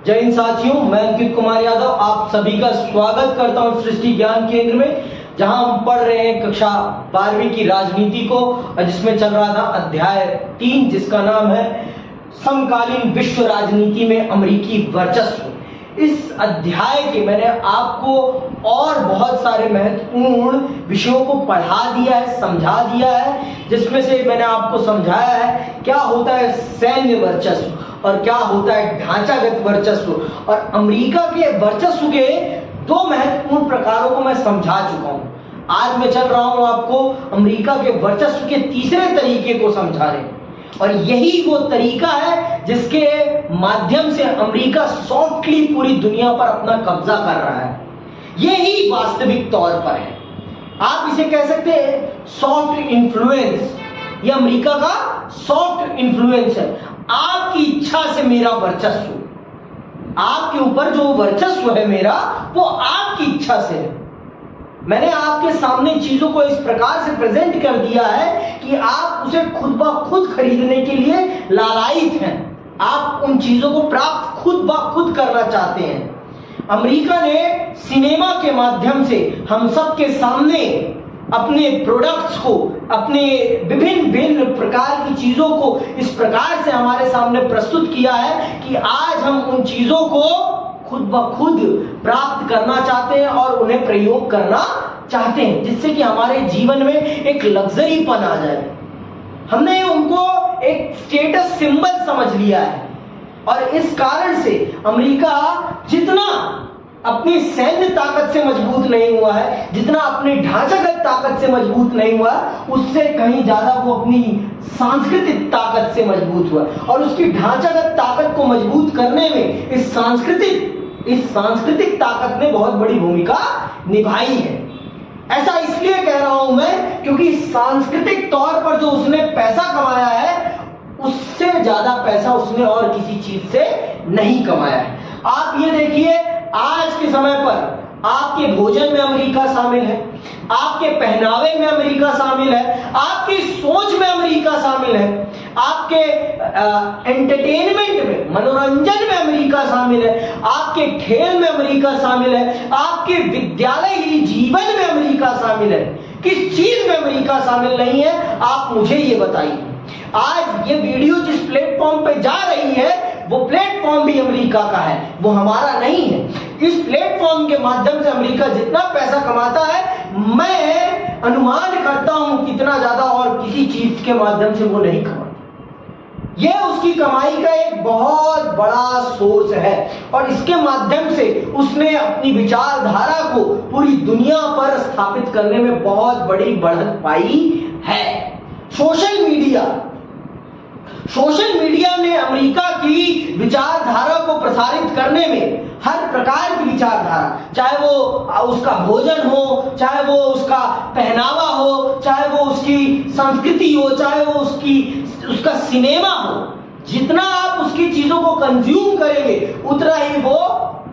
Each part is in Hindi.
जय हिंद साथियों, मैं अंकित कुमार यादव आप सभी का स्वागत करता हूं सृष्टि ज्ञान केंद्र में, जहां हम पढ़ रहे हैं कक्षा 12वीं की राजनीति को, जिसमें चल रहा था अध्याय 3 जिसका नाम है समकालीन विश्व राजनीति में अमेरिकी वर्चस्व। इस अध्याय के मैंने आपको और बहुत सारे महत्वपूर्ण विषयों को पढ़ा दिया है, समझा दिया है, जिसमें से मैंने आपको समझाया है क्या होता है सैन्य वर्चस्व और क्या होता है ढांचागत वर्चस्व, और अमेरिका के वर्चस्व के 2 महत्वपूर्ण प्रकारों को मैं समझा चुका हूं। आज मैं चल रहा हूं आपको अमेरिका के वर्चस्व के तीसरे तरीके को समझाने, और यही वो तरीका है जिसके माध्यम से अमेरिका सॉफ्टली पूरी दुनिया पर अपना कब्जा कर रहा है। यही वास्तविक तौर पर है, आप इसे कह सकते हैं सॉफ्ट इन्फ्लुएंस। ये अमेरिका का सॉफ्ट इन्फ्लुएंस है। आपकी इच्छा से मेरा वर्चस्व, आपके ऊपर जो वर्चस्व है मेरा, वो आपकी इच्छा से है। मैंने आपके सामने चीजों को इस प्रकार से प्रेजेंट कर दिया है कि आप उसे खुद ब खुद खरीदने के लिए लालायित हैं। आप उन चीजों को प्राप्त खुद ब खुद करना चाहते हैं। अमेरिका ने सिनेमा के माध्यम से हम सबके सामने अपने प्रोडक्ट्स को, अपने विभिन्न प्रकार की चीजों को इस प्रकार से हमारे सामने प्रस्तुत किया है कि आज हम उन चीजों को खुद ब खुद प्राप्त करना चाहते हैं और उन्हें प्रयोग करना चाहते हैं, जिससे कि हमारे जीवन में एक लग्जरीपन आ जाए। हमने उनको एक स्टेटस सिंबल समझ लिया है, और इस कारण से अमेरिका जितना अपनी सैन्य ताकत से मजबूत नहीं हुआ है, जितना अपनी ढांचागत ताकत से मजबूत नहीं हुआ, उससे कहीं ज्यादा वो अपनी सांस्कृतिक ताकत से मजबूत हुआ, और उसकी ढांचागत ताकत को मजबूत करने में इस सांस्कृतिक ताकत ने बहुत बड़ी भूमिका निभाई है। ऐसा इसलिए कह रहा हूं मैं क्योंकि सांस्कृतिक तौर पर जो उसने पैसा कमाया है, उससे ज्यादा पैसा उसने और किसी चीज से नहीं कमाया है। आप ये देखिए, आज के समय पर आपके भोजन में अमेरिका शामिल है, आपके पहनावे में अमेरिका शामिल है, आपकी सोच में अमेरिका शामिल है, आपके एंटरटेनमेंट में, मनोरंजन में अमेरिका शामिल है, आपके खेल में अमेरिका शामिल है, आपके विद्यालयी जीवन में अमेरिका शामिल है। किस चीज में अमेरिका शामिल नहीं है, आप मुझे ये बताइए। आज ये वीडियो जिस प्लेटफॉर्म पे जा रही है, वो प्लेटफॉर्म भी अमेरिका का है, वो हमारा नहीं है। इस प्लेटफॉर्म के माध्यम से अमेरिका जितना पैसा कमाता है, मैं अनुमान करता हूं कितना ज्यादा और किसी चीज के माध्यम से वो नहीं कमाता। यह उसकी कमाई का एक बहुत बड़ा सोर्स है, और इसके माध्यम से उसने अपनी विचारधारा को पूरी दुनिया पर स्थापित करने में बहुत बड़ी बढ़त पाई है। सोशल मीडिया ने अमेरिका की विचारधारा को प्रसारित करने में, हर प्रकार की विचारधारा, चाहे वो उसका भोजन हो, चाहे वो उसका पहनावा हो, चाहे वो उसकी संस्कृति हो, चाहे वो उसका सिनेमा हो, जितना आप उसकी चीजों को कंज्यूम करेंगे उतना ही वो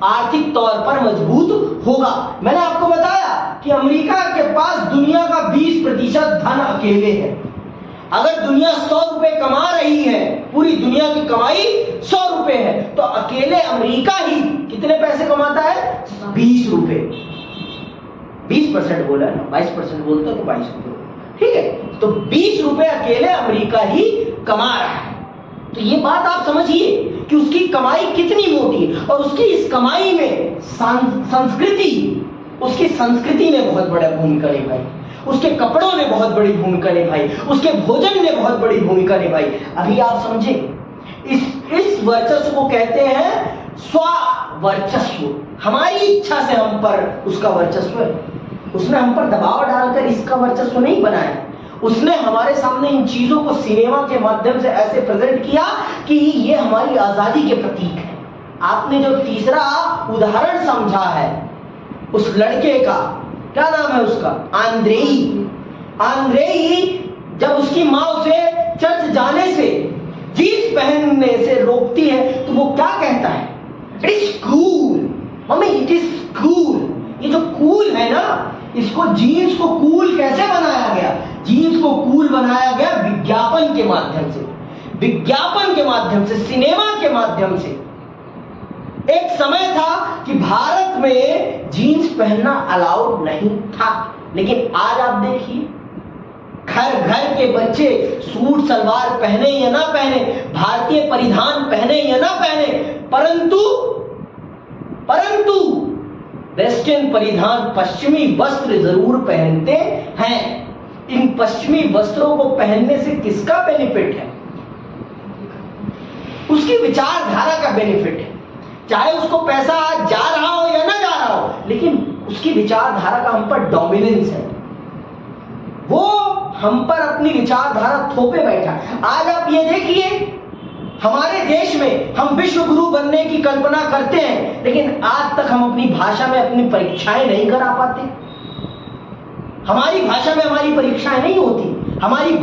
आर्थिक तौर पर मजबूत होगा। मैंने आपको बताया कि अमेरिका के पास दुनिया का 20% धन अकेले है। अगर दुनिया 100 रुपए कमा रही है, पूरी दुनिया की कमाई 100 रुपए है, तो अकेले अमेरिका ही कितने पैसे कमाता है? 20 रुपए। 20% बोला ना, 22% बोलता तो 22 रुपए, ठीक है। तो 20 रुपए अकेले अमेरिका ही कमा रहा है। तो ये बात आप समझिए कि उसकी कमाई कितनी मोटी है, और उसकी इस कमाई में उसकी संस्कृति ने बहुत बड़ा भूमिका निभाई, उसके कपड़ों ने बहुत बड़ी भूमिका निभाई, उसके भोजन ने बहुत बड़ी भूमिका निभाई। अभी आप समझे, इस वर्चस्व को कहते हैं स्व वर्चस्व। हमारी इच्छा से हम पर उसका वर्चस्व है। उसने हम पर दबाव डालकर इसका वर्चस्व नहीं बनाया, उसने हमारे सामने इन चीजों को सिनेमा के माध्यम से ऐसे प्रेजेंट किया कि ये हमारी आजादी के प्रतीक है। आपने जो तीसरा उदाहरण समझा है उस लड़के का, क्या नाम है उसका? आंद्रेई जब उसकी माँ उसे चर्च जाने से, जीन्स पहनने से रोकती है, तो वो क्या कहता है? It is cool mummy, it is cool. ये जो कूल है ना, इसको जीन्स को कूल कैसे बनाया गया? जीन्स को कूल बनाया गया विज्ञापन के माध्यम से, सिनेमा के माध्यम से। एक समय था कि भारत में जीन्स पहनना अलाउड नहीं था, लेकिन आज आप देखिए घर घर के बच्चे सूट सलवार पहने या ना पहने, भारतीय परिधान पहने या ना पहने, परंतु वेस्टर्न परिधान पश्चिमी वस्त्र जरूर पहनते हैं। इन पश्चिमी वस्त्रों को पहनने से किसका बेनिफिट है? उसकी विचारधारा का बेनिफिट है। चाहे उसको पैसा आज जा रहा हो या ना जा रहा हो, लेकिन उसकी विचारधारा का हम पर डोमिनेंस है। वो हम पर अपनी विचारधारा थोपे बैठा। आज आप ये देखिए, हमारे देश में हम विश्व गुरु बनने की कल्पना करते हैं, लेकिन आज तक हम अपनी भाषा में अपनी परीक्षाएं नहीं करा पाते। हमारी भाषा में हमारी परीक्षाएं नहीं होती। हमारी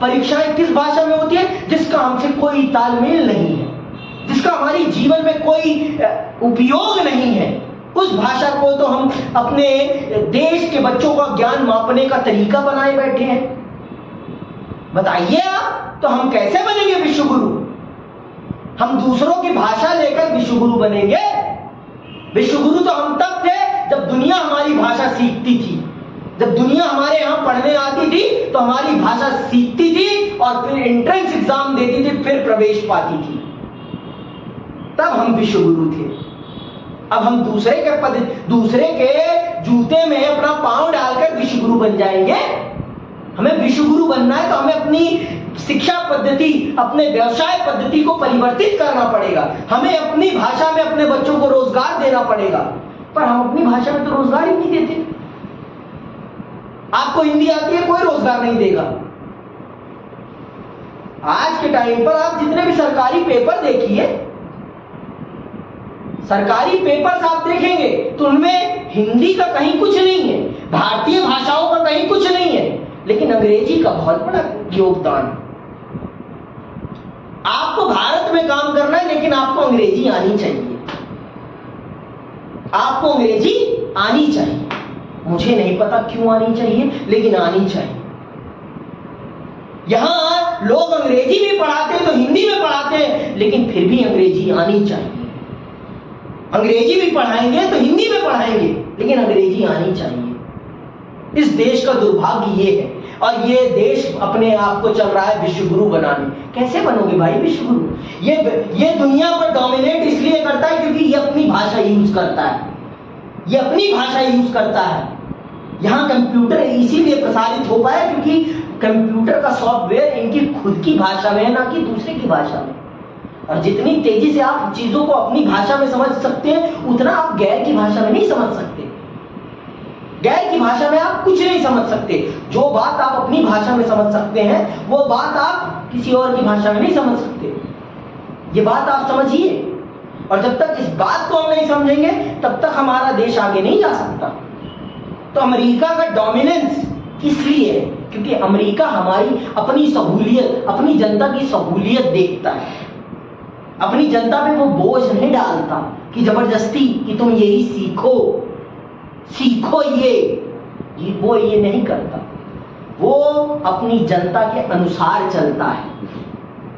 परीक्षाएं किस भाषा में होती है? जिसका हमसे कोई तालमेल नहीं है, जिसका हमारी जीवन में कोई उपयोग नहीं है। उस भाषा को तो हम अपने देश के बच्चों का ज्ञान मापने का तरीका बनाए बैठे हैं। बताइए आप, तो हम कैसे बनेंगे विश्व गुरु? हम दूसरों की भाषा लेकर विश्व गुरु बनेंगे? विश्व गुरु तो हम तब थे जब दुनिया हमारी भाषा सीखती थी, जब दुनिया हमारे यहां पढ़ने आती थी तो हमारी भाषा सीखती थी और फिर एंट्रेंस एग्जाम देती थी, फिर प्रवेश पाती थी, तब हम विश्व गुरु थे। अब हम दूसरे के जूते में अपना पांव डालकर विश्व गुरु बन जाएंगे? हमें विश्व गुरु बनना है तो हमें अपनी शिक्षा पद्धति, अपने व्यवसाय पद्धति को परिवर्तित करना पड़ेगा। हमें अपनी भाषा में अपने बच्चों को रोजगार देना पड़ेगा, पर हम अपनी भाषा में तो रोजगार ही नहीं देते। आपको हिंदी आती है, कोई रोजगार नहीं देगा। आज के टाइम पर आप जितने भी सरकारी पेपर देखिए, सरकारी पेपर्स आप देखेंगे तो उनमें हिंदी का कहीं कुछ नहीं है, भारतीय भाषाओं का कहीं कुछ नहीं है, लेकिन अंग्रेजी का बहुत बड़ा योगदान है। आपको भारत में काम करना है, लेकिन आपको अंग्रेजी आनी चाहिए। आपको अंग्रेजी आनी चाहिए। मुझे नहीं पता क्यों आनी चाहिए, लेकिन आनी चाहिए। यहां लोग अंग्रेजी भी पढ़ाते हैं तो हिंदी में पढ़ाते हैं, लेकिन फिर भी अंग्रेजी आनी चाहिए। अंग्रेजी भी पढ़ाएंगे तो हिंदी में पढ़ाएंगे, लेकिन अंग्रेजी आनी चाहिए। इस देश का दुर्भाग्य ये है, और ये देश अपने आप को चल रहा है विश्व गुरु बनाने। कैसे बनोगे भाई विश्व गुरु? ये दुनिया पर डोमिनेट इसलिए करता है क्योंकि ये अपनी भाषा यूज करता है, ये अपनी भाषा यूज करता है। यहाँ कंप्यूटर इसीलिए प्रसारित हो पाया क्योंकि कंप्यूटर का सॉफ्टवेयर इनकी खुद की भाषा में है, ना कि दूसरे की भाषा में। और जितनी तेजी से आप चीजों को अपनी भाषा में समझ सकते हैं, उतना आप गैर की भाषा में नहीं समझ सकते। गैर की भाषा में आप कुछ नहीं समझ सकते। जो बात आप अपनी भाषा में समझ सकते हैं, वो बात आप किसी और की भाषा में नहीं समझ सकते। ये बात आप समझिए। और जब तक इस बात को हम नहीं समझेंगे, तब तक हमारा देश आगे नहीं जा सकता। तो अमेरिका का डोमिनेंस इसलिए है क्योंकि अमेरिका हमारी अपनी सहूलियत, अपनी जनता की सहूलियत देखता है। अपनी जनता पे वो बोझ नहीं डालता कि जबरदस्ती कि तुम यही सीखो वो ये नहीं करता। वो अपनी जनता के अनुसार चलता है।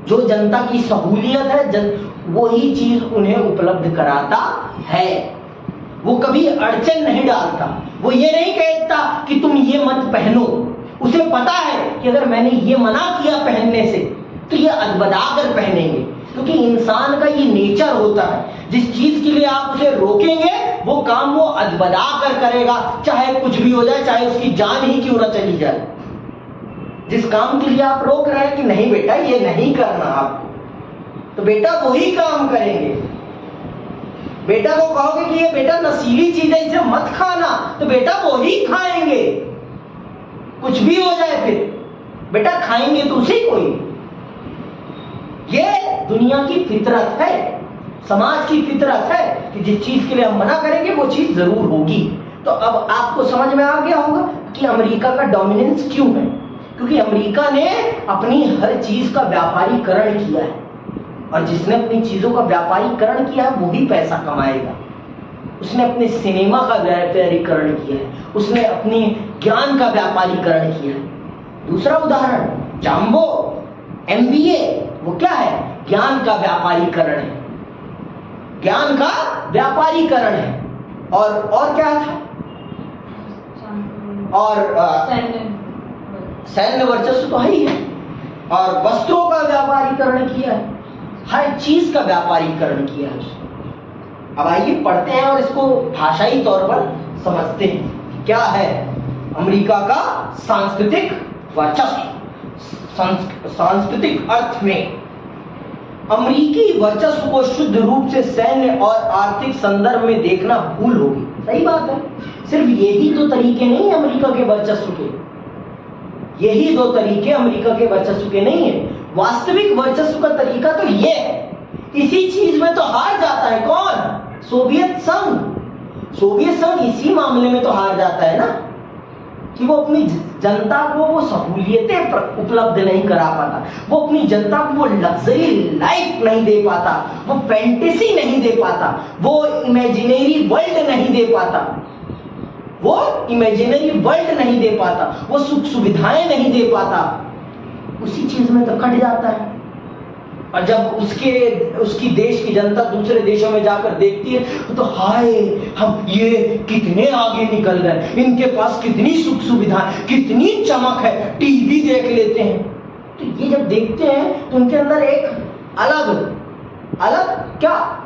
जो जनता की सहूलियत है, वही चीज उन्हें उपलब्ध कराता है। वो कभी अड़चन नहीं डालता। वो ये नहीं कहता कि तुम ये मत पहनो। उसे पता है कि अगर मैंने ये मना किया पहनने से तो ये अदबदा कर पहनेंगे, क्योंकि इंसान का ये नेचर होता है। जिस चीज के लिए आप उसे रोकेंगे, वो काम वो अदबदा कर करेगा, चाहे कुछ भी हो जाए, चाहे उसकी जान ही क्यों ना चली जाए। जिस काम के लिए आप रोक रहे हैं कि नहीं बेटा ये नहीं करना आपको, तो बेटा वही काम करेंगे। बेटा को कहोगे कि ये बेटा नशीली चीज है, इसे मत खाना, तो बेटा वही खाएंगे। कुछ भी हो जाए फिर बेटा खाएंगे तो उसे कोई। ये दुनिया की फितरत है, समाज की फितरत है कि जिस चीज के लिए हम मना करेंगे वो चीज जरूर होगी। तो अब आपको समझ में आ गया होगा कि अमेरिका का डोमिनेंस क्यों है। क्योंकि अमेरिका ने अपनी हर चीज का व्यापारीकरण किया है, और जिसने अपनी चीजों का व्यापारीकरण किया है वो ही पैसा कमाएगा। उसने अपने सिनेमा का व्यापारीकरण किया है, उसने अपने ज्ञान का व्यापारीकरण किया है। दूसरा उदाहरण जाम्बो MBA, वो क्या है? ज्ञान का व्यापारीकरण है। ज्ञान का व्यापारीकरण है। और क्या था? और सैन्य वर्चस्व तो है ही है, और वस्त्रों का व्यापारीकरण किया है, हर चीज का व्यापारीकरण किया है उसने। अब आइए पढ़ते हैं और इसको भाषाई तौर पर समझते हैं क्या है अमेरिका का सांस्कृतिक वर्चस्व। सांस्कृतिक अर्थ में अमेरिकी वर्चस्व को शुद्ध रूप से सैन्य और आर्थिक संदर्भ में देखना भूल होगी। सही बात है, सिर्फ यही दो तरीके नहीं है अमेरिका के वर्चस्व के, यही दो तरीके अमेरिका के वर्चस्व के नहीं है। वास्तविक वर्चस्व का तरीका तो ये है, इसी चीज में तो हार जाता है कौन? सोवियत संघ। सोवियत संघ इसी मामले में तो हार जाता है ना, कि वो अपनी जनता को वो सहूलियतें उपलब्ध नहीं करा पाता, वो अपनी जनता को वो लग्जरी लाइफ नहीं दे पाता, वो फैंटेसी नहीं दे पाता, वो इमेजिनरी वर्ल्ड नहीं दे पाता, वो इमेजिनरी वर्ल्ड नहीं दे पाता, वो सुख सुविधाएं नहीं दे पाता, उसी चीज में तो कट जाता है। और जब उसकी देश की जनता दूसरे देशों में जाकर देखती है तो हाय हम ये कितने आगे निकल गए, इनके पास कितनी सुख सुविधा, कितनी चमक है, टीवी देख लेते हैं। तो ये जब देखते हैं तो उनके अंदर एक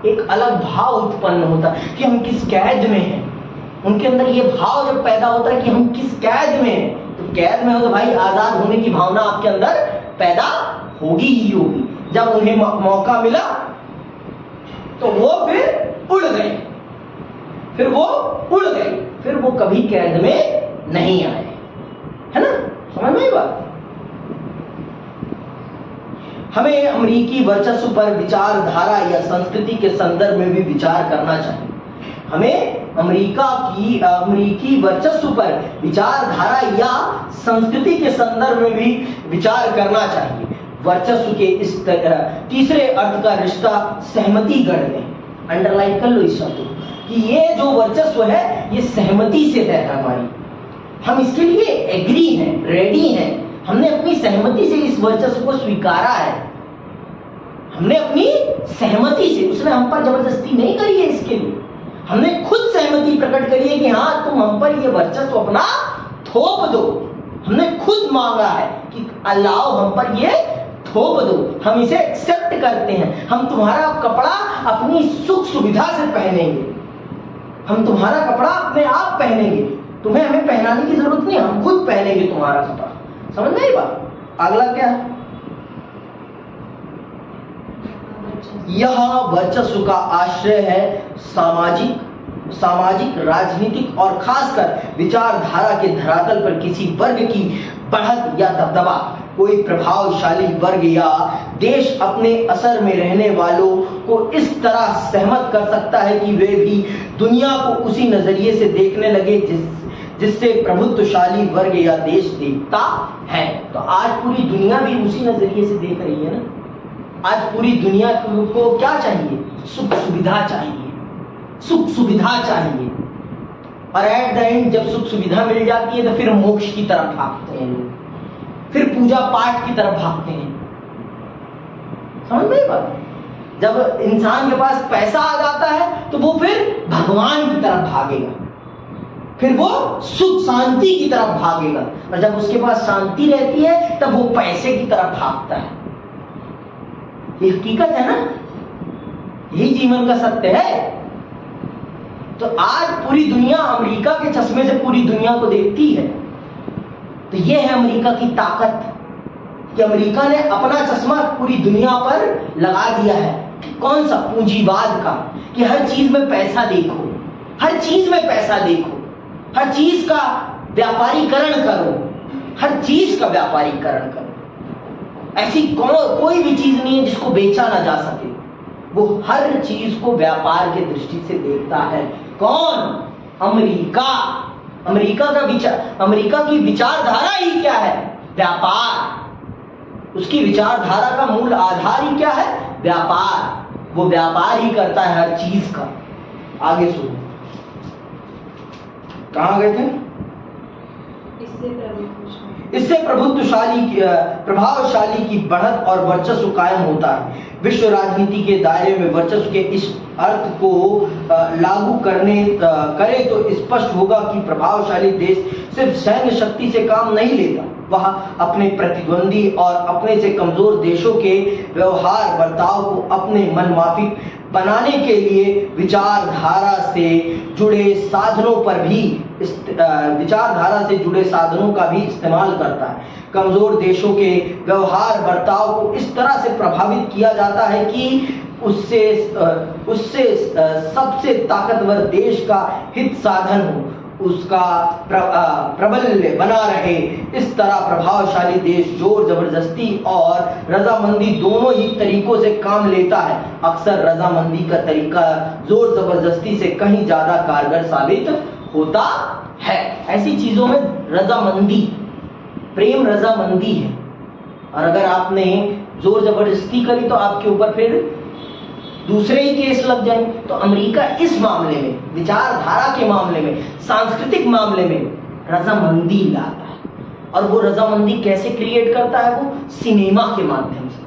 एक अलग भाव उत्पन्न होता है कि हम किस कैद में हैं। उनके अंदर ये भाव जब पैदा होता है कि हम किस कैद में हैं, तो कैद में हो तो भाई आजाद होने की भावना आपके अंदर पैदा होगी ही होगी। जब उन्हें मौका मिला तो वो फिर उड़ गए, फिर वो कभी कैद में नहीं आए, है ना? समझ में बात? हमें अमेरिकी वर्चस्व पर विचारधारा या संस्कृति के संदर्भ में भी विचार करना चाहिए। हमें अमेरिकी वर्चस्व पर विचारधारा या संस्कृति के संदर्भ में भी विचार करना चाहिए। वर्चस्व के इस तीसरे अर्थ का रिश्ता सहमति गण में, अंडरलाइन कर लो इस शब्द को, कि ये जो वर्चस्व है ये सहमति से है हमारी, हम इसके लिए एग्री हैं, रेडी हैं, हमने अपनी सहमति से इस वर्चस्व को स्वीकारा है, हमने अपनी सहमति से, उसने हम पर जबरदस्ती नहीं करी है, इसके लिए हमने खुद सहमति प्रकट करी है कि हाँ तुम हम पर ये वर्चस्व अपना थोप दो। हमने खुद मांगा है कि अल्लाह हम पर ये थोप दो, हम इसे एक्सेप्ट करते हैं, हम तुम्हारा कपड़ा अपनी सुख सुविधा से पहनेंगे, हम तुम्हारा कपड़ा अपने आप पहनेंगे, तुम्हें हमें पहनाने की जरूरत नहीं, हम खुद पहनेंगे तुम्हारा कपड़ा। समझ में आई बात? अगला क्या है? यह वर्चस्व का आश्रय है सामाजिक, राजनीतिक और खासकर विचारधारा के धरातल पर किसी वर्ग की बढ़त या दबदबा। कोई प्रभावशाली वर्ग या देश अपने असर में रहने वालों को इस तरह सहमत कर सकता है कि वे भी दुनिया को उसी नजरिए से देखने लगे जिससे प्रभुत्वशाली वर्ग या देश देखता है। तो आज पूरी दुनिया भी उसी नजरिए से देख रही है ना। आज पूरी दुनिया को क्या चाहिए? सुख सुविधा चाहिए, सुख सुविधा चाहिए, और एट द एंड जब सुख सुविधा मिल जाती है तो फिर मोक्ष की तरफ भागते हैं लोग, फिर पूजा पाठ की तरफ भागते हैं। समझ में बात? जब इंसान के पास पैसा आ जाता है तो वो फिर भगवान की तरफ भागेगा, फिर वो सुख शांति की तरफ भागेगा, और जब उसके पास शांति रहती है तब वो पैसे की तरफ भागता है। ये हकीकत है ना, यही जीवन का सत्य है। तो आज पूरी दुनिया अमेरिका के चश्मे से पूरी दुनिया को देखती है। तो ये है अमेरिका की ताकत कि अमेरिका ने अपना चश्मा पूरी दुनिया पर लगा दिया है। कौन सा? पूंजीवाद का, कि हर चीज में पैसा देखो, हर चीज में पैसा देखो, हर चीज का व्यापारीकरण करो, हर चीज का व्यापारीकरण करो। ऐसी कोई भी चीज नहीं है जिसको बेचा ना जा सके। वो हर चीज को व्यापार के दृष्टि से देखता है। कौन? अमेरिका। अमेरिका की विचारधारा ही क्या है? व्यापार। उसकी विचारधारा का मूल आधार ही क्या है? व्यापार। वो व्यापार ही करता है हर चीज का। आगे सुनो, कहां गए थे? इससे प्रभु इससे प्रभावशाली की बढ़त और वर्चस्व कायम होता है। विश्व राजनीति के दायरे में वर्चस्व के इस अर्थ को लागू करे तो स्पष्ट होगा कि प्रभावशाली देश सिर्फ सैन्य शक्ति से काम नहीं लेता, वह अपने प्रतिद्वंदी और अपने से कमजोर देशों के व्यवहार बर्ताव को अपने मनमाफिक बनाने के लिए विचारधारा से जुड़े साधनों का भी इस्तेमाल करता है। कमजोर देशों के व्यवहार बर्ताव को इस तरह से प्रभावित किया जाता है कि उससे सबसे ताकतवर देश का हित साधन हो, उसका प्रबल्य बना रहे। इस तरह प्रभावशाली देश जोर जबरदस्ती और रजामंदी दोनों ही तरीकों से काम लेता है। अक्सर रजामंदी का तरीका जोर जबरदस्ती से कहीं ज्यादा कारगर साबित होता है। ऐसी चीजों में रजामंदी, प्रेम रजामंदी है, और अगर आपने जोर जबरदस्ती करी तो आपके ऊपर फिर दूसरे ही केस लग जाएंगे। तो अमेरिका इस मामले में, विचारधारा के मामले में, सांस्कृतिक मामले में रजामंदी लाता है। और वो रजामंदी कैसे क्रिएट करता है? वो सिनेमा के माध्यम से।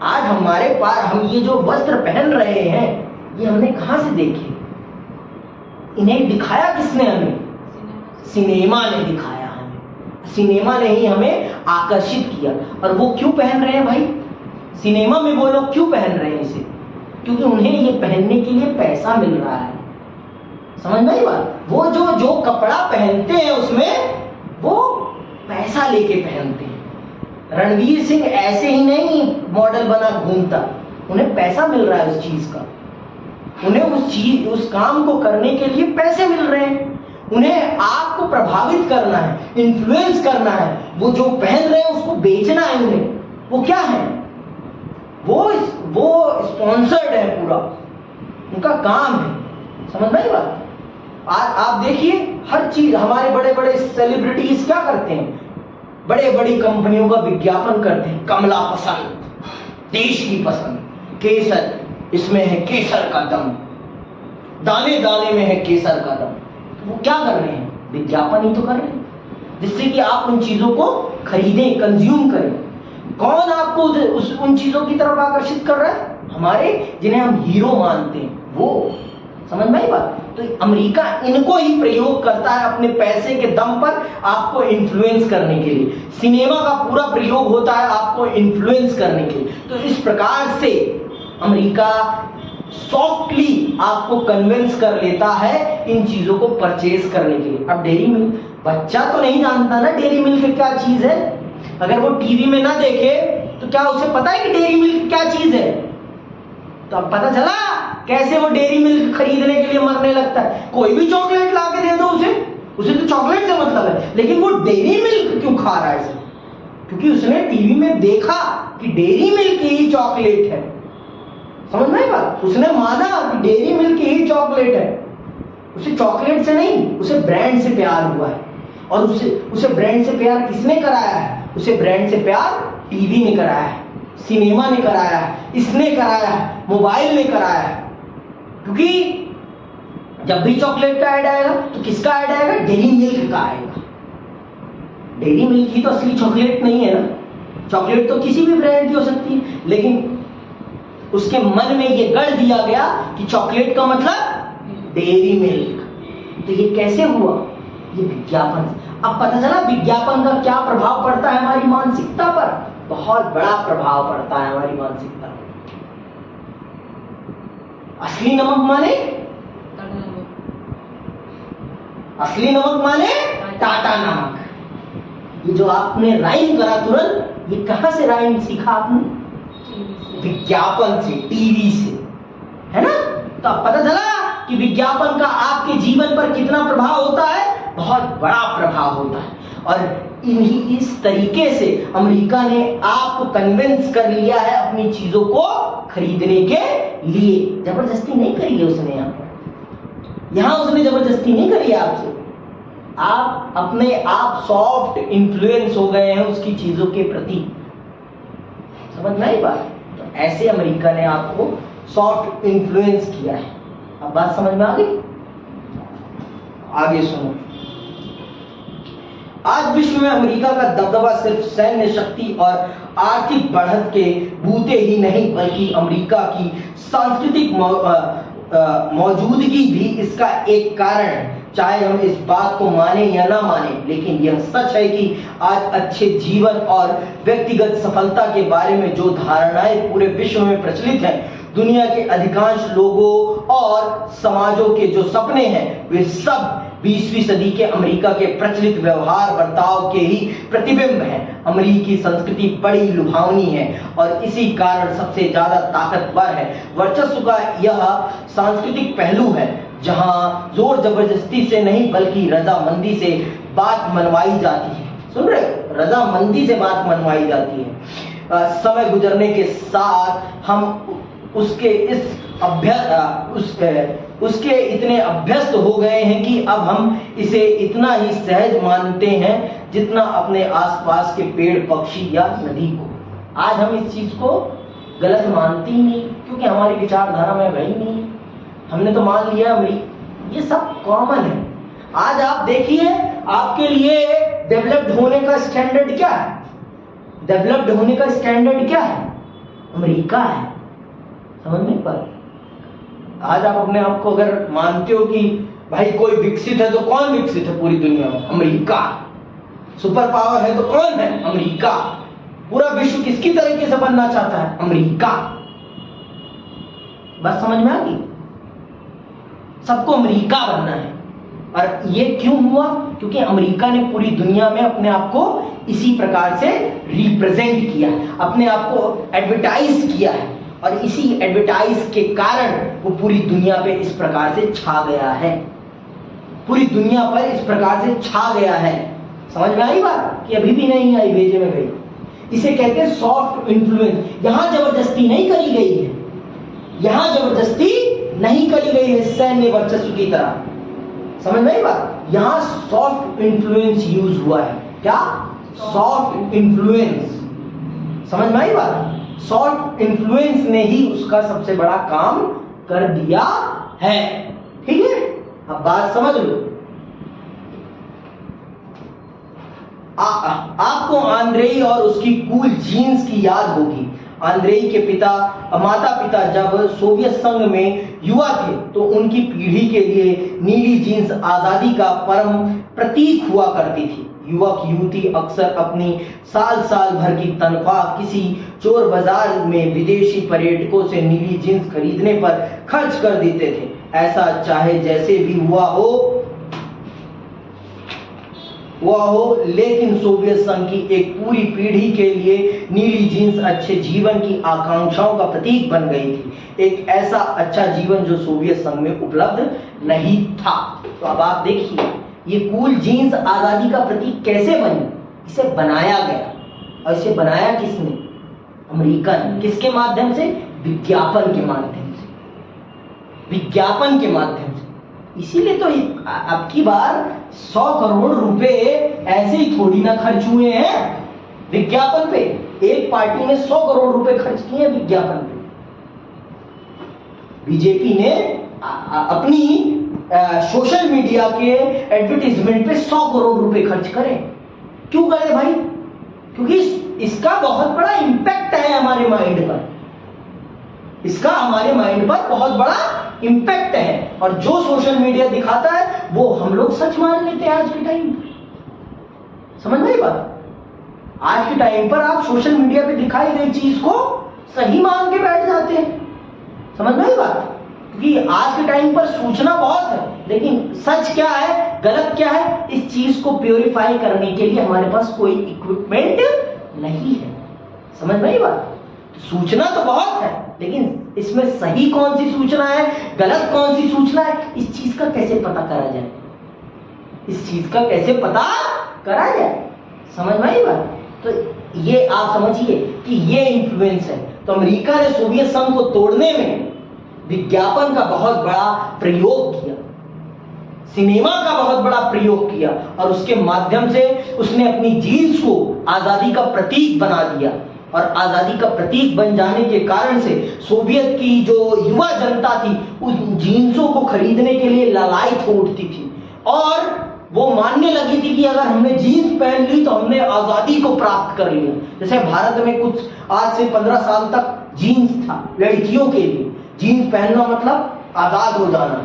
आज हमारे पास हम ये जो वस्त्र पहन रहे हैं, ये हमने कहां से देखे? इन्हें दिखाया किसने हमें? सिनेमा ने दिखाया हमें। सिनेमा ने ही हमें आकर्षित किया। और वो क्यों पहन रहे हैं भाई? सिनेमा में वो लोग क्यों पहन रहे हैं इसे? क्योंकि उन्हें ये पहनने के लिए पैसा मिल रहा है। समझ में आई बात? वो जो कपड़ा पहनते हैं उसमें वो पैसा लेके पहनते हैं। रणवीर सिंह ऐसे ही नहीं मॉडल बना घूमता, उन्हें पैसा मिल रहा है उस चीज का। उन्हें उस काम को करने के लिए पैसे मिल रहे हैं। उन्हें आपको प्रभावित करना है, इन्फ्लुएंस करना है। वो जो पहन रहे हैं उसको बेचना है उन्हें। वो क्या है? वो स्पॉन्सर्ड है, पूरा उनका काम है। समझ में आई बात? आज आप देखिए हर चीज, हमारे बड़े बड़े सेलिब्रिटीज क्या करते हैं? बड़े बड़ी कंपनियों का विज्ञापन करते हैं। कमला पसंद, देश की पसंद, केसर, इसमें है केसर का दम, दाने दाने में है केसर का दम। तो वो क्या कर रहे हैं? विज्ञापन ही तो कर रहे हैं, जिससे कि आप उन चीजों को खरीदें, कंज्यूम करें। कौन आपको उन चीजों की तरफ आकर्षित कर रहा है? हमारे जिन्हें हम हीरो मानते हैं वो। समझ में आई बात? तो अमेरिका इनको ही प्रयोग करता है अपने पैसे के दम पर आपको इन्फ्लुएंस करने के लिए। सिनेमा का पूरा प्रयोग होता है आपको इन्फ्लुएंस करने के लिए। तो इस प्रकार से अमेरिका सॉफ्टली आपको कन्विंस कर लेता है इन चीजों को परचेज करने के लिए। अब डेयरी मिल्क, बच्चा तो नहीं जानता ना डेयरी मिल्क क्या चीज है। अगर वो टीवी में ना देखे तो क्या उसे पता है कि डेयरी मिल्क क्या चीज है? तो अब पता चला कैसे वो डेयरी मिल्क खरीदने के लिए मरने लगता है। कोई भी चॉकलेट ला के दे दो उसे तो चॉकलेट से मतलब है, लेकिन वो डेयरी मिल्क क्यों खा रहा है इसे? क्योंकि उसने टीवी में देखा कि डेयरी मिल्क ही चॉकलेट है। समझ में आई बात? उसने माना कि डेयरी मिल्क ही चॉकलेट है। उसे चॉकलेट से नहीं, उसे ब्रांड से प्यार हुआ है। और उसे ब्रांड से प्यार किसने कराया है? उसे ब्रांड से प्यार टीवी ने कराया है, सिनेमा ने कराया है, इसने कराया है, मोबाइल ने कराया है। क्योंकि जब भी चॉकलेट का ऐड आएगा तो किसका ऐड आएगा? डेयरी मिल्क का आएगा। डेयरी मिल्क ही तो असली चॉकलेट नहीं है ना। चॉकलेट तो किसी भी ब्रांड की हो सकती है, लेकिन उसके मन में ये गढ़ दिया गया कि चॉकलेट का मतलब डेयरी मिल्क। तो ये कैसे हुआ? ये विज्ञापन। अब पता चला विज्ञापन का क्या प्रभाव पड़ता है हमारी मानसिकता पर। बहुत बड़ा प्रभाव पड़ता है हमारी मानसिकता पर। असली नमक माने टाटा नमक। ये जो आपने राइम करा तुरंत, ये कहां से राइम सीखा आपने? विज्ञापन से, टीवी से, है ना? तो अब पता चला कि विज्ञापन का आपके जीवन पर कितना प्रभाव होता है। बहुत बड़ा प्रभाव होता है। और इस तरीके से अमेरिका ने आपको कन्विंस कर लिया है अपनी चीजों को खरीदने के लिए। जबरदस्ती नहीं करी है उसने यहां उसने जबरदस्ती नहीं करी है आपसे। आप अपने आप सॉफ्ट इन्फ्लुएंस हो गए हैं उसकी चीजों के प्रति। समझ में आई बात? तो ऐसे अमेरिका ने आपको सॉफ्ट इन्फ्लुएंस किया है। अब बात समझ में आ गई? आगे सुनो। आज विश्व में अमेरिका का दबदबा सिर्फ सैन्य शक्ति और आर्थिक बढ़त के बूते ही नहीं, बल्कि अमेरिका की सांस्कृतिक मौजूदगी भी इसका एक कारण है। चाहे हम इस बात को माने या ना माने, लेकिन यह सच है कि आज अच्छे जीवन और व्यक्तिगत सफलता के बारे में जो धारणाएं पूरे विश्व में प्रचलित हैं, दुनिया के अधिकांश लोगों और समाजों के जो सपने हैं, वे सब 20वीं सदी के अमेरिका के प्रचलित व्यवहार बर्ताव के ही प्रतिबिंब हैं। अमेरिकी संस्कृति बड़ी लुभावनी है और इसी कारण सबसे ज्यादा ताकतवर है। वर्चस्व का यह सांस्कृतिक पहलू है जहां जोर जबरदस्ती से नहीं, बल्कि रजामंदी से बात मनवाई जाती है। सुन रहे, रजामंदी से बात मनवाई जाती है। समय गुजरने के साथ हम उसके इतने अभ्यस्त हो गए हैं कि अब हम इसे इतना ही सहज मानते हैं जितना अपने आसपास के पेड़, पक्षी या नदी को। आज हम इस चीज को गलत मानते ही नहीं, क्योंकि हमारी विचारधारा में वही नहीं। हमने तो मान लिया ये सब कॉमन है। आज आप देखिए, आपके लिए डेवलप्ड होने का स्टैंडर्ड क्या है? डेवलप्ड होने का स्टैंडर्ड क्या है? अमेरिका है। समझ में पर आज आप अपने आप को अगर मानते हो कि भाई कोई विकसित है, तो कौन विकसित है पूरी दुनिया में? अमेरिका। सुपर पावर है तो कौन है? अमेरिका। पूरा विश्व किसकी तरीके से बनना चाहता है? अमेरिका। बस समझ में आ गई? सबको अमेरिका बनना है। और ये क्यों हुआ? क्योंकि अमेरिका ने पूरी दुनिया में अपने आप को इसी प्रकार से रिप्रेजेंट किया, अपने आप को एडवर्टाइज किया है, और इसी एडवर्टाइज के कारण वो पूरी दुनिया पे इस प्रकार से छा गया है। पूरी दुनिया पर इस प्रकार से छा गया है। समझ में आई बात? कि अभी भी नहीं आई, भेजे में गई। इसे कहते हैं सॉफ्ट इन्फ्लुएंस। यहां जबरदस्ती नहीं करी गई है, यहां जबरदस्ती नहीं करी गई है सैन्य वर्चस्व की तरह। समझ में आई बात? यहां सॉफ्ट इन्फ्लुएंस यूज हुआ है। क्या? Soft influence. समझ में आई बात? सॉफ्ट इन्फ्लुएंस ने ही उसका सबसे बड़ा काम कर दिया है। ठीक है, अब बात समझ लो। आपको आंद्रेई और उसकी कूल जीन्स की याद होगी। आंद्रेई के माता पिता जब सोवियत संघ में युवा थे, तो उनकी पीढ़ी के लिए नीली जीन्स आजादी का परम प्रतीक हुआ करती थी। युवक युवती अक्सर अपनी साल भर की तनख्वाह किसी चोर बाजार में विदेशी पर्यटकों से नीली जींस खरीदने पर खर्च कर देते थे। ऐसा चाहे जैसे भी हुआ हो, लेकिन सोवियत संघ की एक पूरी पीढ़ी के लिए नीली जींस अच्छे जीवन की आकांक्षाओं का प्रतीक बन गई थी। एक ऐसा अच्छा जीवन जो सोवियत संघ में उपलब्ध नहीं था। तो अब आप देखिए, ये कूल जीन्स आजादी का प्रतीक कैसे बनी? इसे बनाया गया, और इसे बनाया किसने? अमेरिका ने। किसके माध्यम से? विज्ञापन के माध्यम से। विज्ञापन के माध्यम से। इसीलिए तो अब की बार 100 करोड़ रुपए ऐसे ही थोड़ी ना खर्च हुए हैं विज्ञापन पे। एक पार्टी ने 100 करोड़ रुपए खर्च किए विज्ञापन पे। बीजेपी ने अपनी सोशल मीडिया के एडवर्टीजमेंट पे 100 करोड़ रुपए खर्च करें। क्यों करें भाई? क्योंकि इसका बहुत बड़ा इंपैक्ट है हमारे माइंड पर। इसका हमारे माइंड पर बहुत बड़ा इंपैक्ट है, और जो सोशल मीडिया दिखाता है वो हम लोग सच मान लेते हैं आज के टाइम पर। समझ में आई बात? आज के टाइम पर आप सोशल मीडिया पे दिखाई गई चीज को सही मान के बैठ जाते हैं। समझ में आई बात? क्योंकि आज के टाइम पर सूचना बहुत है, लेकिन सच क्या है, गलत क्या है, इस चीज को प्योरीफाई करने के लिए हमारे पास कोई इक्विपमेंट नहीं है। समझ में आई बात? सूचना तो बहुत है, लेकिन इसमें सही कौन सी सूचना है, गलत कौन सी सूचना है, इस चीज का कैसे पता करा जाए? इस चीज का कैसे पता करा जाए? समझ में आई बात? तो ये आप समझिए कि ये इन्फ्लुएंस है। तो अमेरिका ने सोवियत संघ को तोड़ने में विज्ञापन का बहुत बड़ा प्रयोग किया, सिनेमा का बहुत बड़ा प्रयोग किया, और उसके माध्यम से उसने अपनी जीन्स को आजादी का प्रतीक बना दिया। और आजादी का प्रतीक बन जाने के कारण से सोवियत की जो युवा जनता थी उन जीन्सों को खरीदने के लिए लालायित हो उठती थी, और वो मानने लगी थी कि अगर हमने जीन्स पहन ली तो हमने आजादी को प्राप्त कर लिया। जैसे भारत में कुछ आज से 15 साल तक जीन्स था लड़कियों के लिए, जीन्स पहनना मतलब आजाद हो जाना,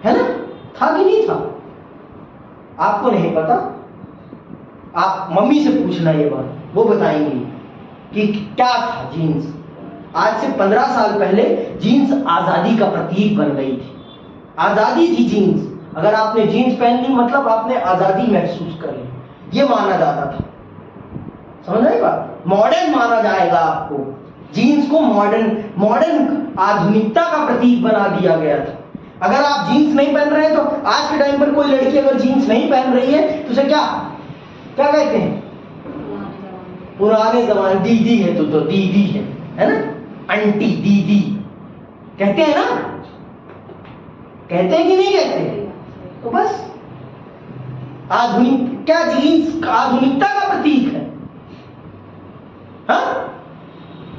है ना? था कि नहीं था? आपको नहीं पता, आप मम्मी से पूछना ये बात, वो बताएंगी कि क्या था जीन्स। आज से 15 साल पहले जीन्स आजादी का प्रतीक बन गई थी, आजादी थी जीन्स। अगर आपने जीन्स पहन ली मतलब आपने आजादी महसूस कर ली, ये माना जाता था। समझ आई बात? मॉडर्न माना जाएगा आपको, जीन्स को मॉडर्न आधुनिकता का प्रतीक बना दिया गया था। अगर आप जीन्स नहीं पहन रहे हैं तो आज के टाइम पर कोई लड़की अगर जीन्स नहीं पहन रही है तो उसे क्या क्या कहते हैं? पुराने जमाने, दीदी है तो दीदी है ना? आंटी, दीदी कहते हैं ना? कहते हैं कि नहीं कहते? तो बस क्या जीन्स आधुनिकता का प्रतीक है? हाँ?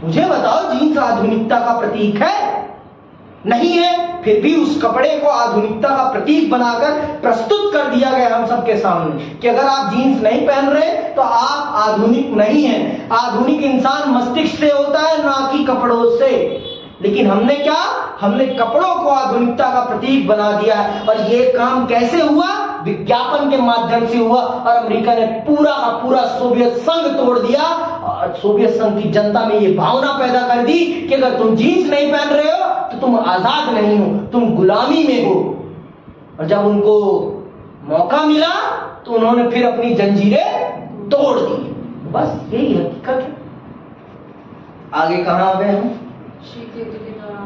मुझे बताओ, जीन्स आधुनिकता का प्रतीक है? नहीं है। फिर भी उस कपड़े को आधुनिकता का प्रतीक बनाकर प्रस्तुत कर दिया गया हम सबके सामने कि अगर आप जीन्स नहीं पहन रहे तो आप आधुनिक नहीं हैं। आधुनिक इंसान मस्तिष्क से होता है, ना कि कपड़ों से। लेकिन हमने क्या, हमने कपड़ों को आधुनिकता का प्रतीक बना दिया है। और ये काम कैसे हुआ? विज्ञापन के माध्यम से हुआ। और अमेरिका ने पूरा का पूरा सोवियत संघ तोड़ दिया और सोवियत संघ की जनता में ये भावना पैदा कर दी कि अगर तुम जीन्स नहीं पहन रहे हो तो तुम आजाद नहीं हो, तुम गुलामी में हो। और जब उनको मौका मिला तो उन्होंने फिर अपनी जंजीरें तोड़ दी। बस यही हकीकत है। आगे कहां आ गए हम?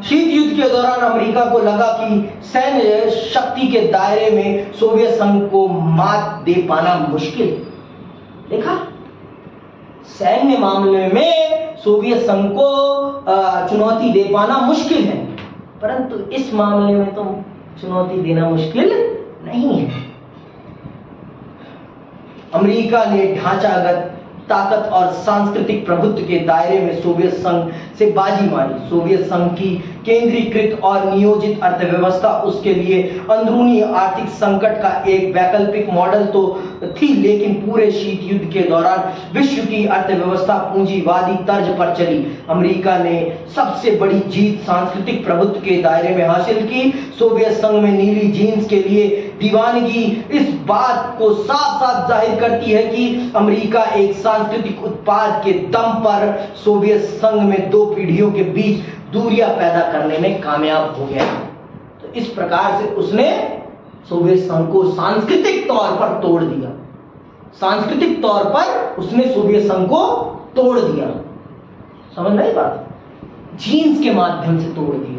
शीत युद्ध के दौरान अमेरिका को लगा कि सैन्य शक्ति के दायरे में सोवियत संघ को मात दे पाना मुश्किल। देखा, सैन्य मामले में सोवियत संघ को चुनौती दे पाना मुश्किल है, परंतु इस मामले में तो चुनौती देना मुश्किल नहीं है। अमेरिका ने ढांचागत ताकत और सांस्कृतिक प्रभुत्व के दायरे में सोवियत संघ से बाजी मारी। सोवियत संघ की केंद्रीकृत और नियोजित अर्थव्यवस्था उसके लिए अंदरूनी आर्थिक संकट का एक वैकल्पिक मॉडल तो थी, लेकिन पूरे शीत युद्ध के दौरान विश्व की अर्थव्यवस्था पूंजीवादी तर्ज पर चली। अमेरिका ने सबसे बड़ी जीत सांस्कृतिक प्रभुत्व के दायरे में हासिल की। सोवियत संघ में नीली जीन्स के लिए दीवानगी इस बात को साफ साफ जाहिर करती है कि अमेरिका एक सांस्कृतिक उत्पाद के दम पर सोवियत संघ में दो पीढ़ियों के बीच दूरियां पैदा करने में कामयाब हो गया। तो इस प्रकार से उसने सोवियत संघ को सांस्कृतिक तौर पर तोड़ दिया। सांस्कृतिक तौर पर उसने सोवियत संघ को तोड़ दिया। समझ रहे बात? जीन्स के माध्यम से तोड़ दिया।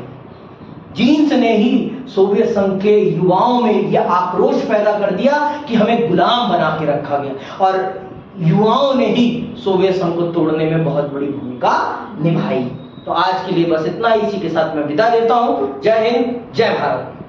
जीन्स ने ही सोवियत संघ के युवाओं में यह आक्रोश पैदा कर दिया कि हमें गुलाम बना के रखा गया, और युवाओं ने ही सोवियत संघ को तोड़ने में बहुत बड़ी भूमिका निभाई। तो आज के लिए बस इतना ही। इसी के साथ मैं विदा लेता हूं। जय हिंद, जय भारत।